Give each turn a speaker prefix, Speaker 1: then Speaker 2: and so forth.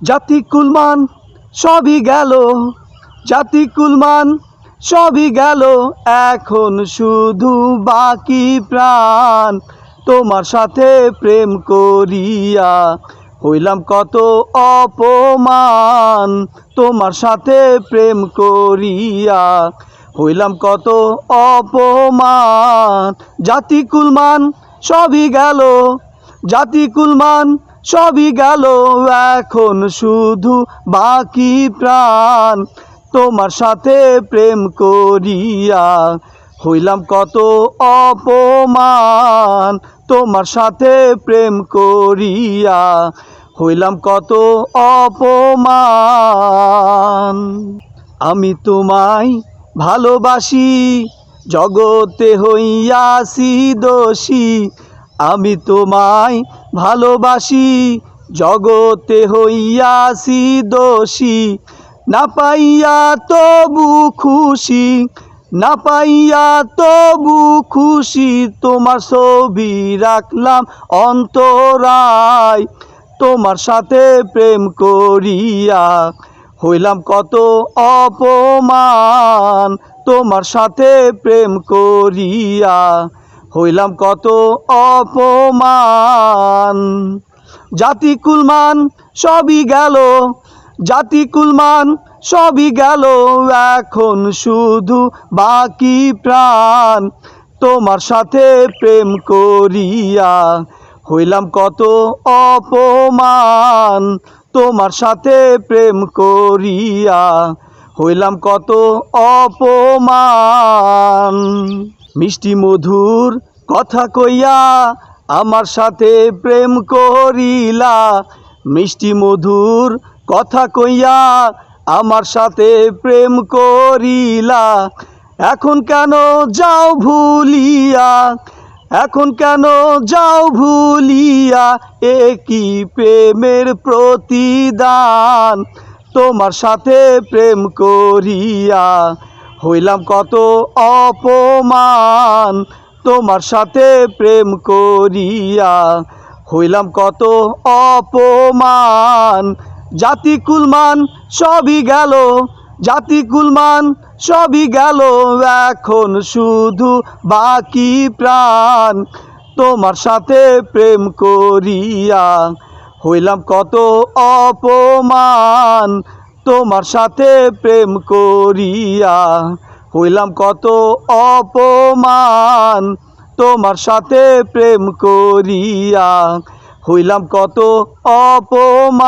Speaker 1: জাতিকুলমান সবই গেল, জাতিকুলমান সবই গেল, এখন শুধু বাকি প্রাণ। তোমার সাথে প্রেম করিয়া হইলাম কত অপমান। তোমার সাথে প্রেম করিয়া হইলাম কত অপমান। জাতিকুলমান সবই গেল, জাতিকুলমান সবই গেল, এখন শুধু বাকি প্রাণ। তোমার সাথে প্রেম করিয়া হইলাম কত অপমান। তোমার সাথে প্রেম করিয়া হইলাম কত অপমান। আমি তোমায় ভালোবাসি, জগতে হইয়াছি দোষী। আমি তোমায় ভালোবাসি, জগতে হইয়াছি দোষী। না পাইয়া তবু খুশি, না পাইয়া তবু খুশি। তোমার ছবি রাখলাম অন্তরায়। তোমার সাথে প্রেম করিয়া হইলাম কত অপমান। তোমার সাথে প্রেম করিয়া হইলাম কত অপমান। জাতিকুলমান সবই গেল, জাতিকুলমান সবই গেল, এখন শুধু বাকি প্রাণ। তোমার সাথে প্রেম করিয়া হইলাম কত অপমান। তোমার সাথে প্রেম করিয়া হইলাম কত অপমান। মিষ্টি মধুর কথা কইয়া আমার সাথে প্রেম করিলা। মিষ্টি মধুর কথা কইয়া আমার সাথে প্রেম করিলা। এখন কেন যাও ভুলিয়া, এখন কেন যাও ভুলিয়া। এ কি প্রেমের প্রতিদান। তোমার সাথে প্রেম করিয়া হইলাম কত অপমান। তোমার সাথে প্রেম করিয়া হইলাম কত অপমান। জাতিকুলমান সবই গেল, জাতিকুলমান সবই গেল, এখন শুধু বাকি প্রাণ। তোমার সাথে প্রেম করিয়া হইলাম কত অপমান। তোমার সাথে প্রেম করিয়া হইলাম কত অপমান। তোমার সাথে প্রেম করিয়া হইলাম কত অপমান।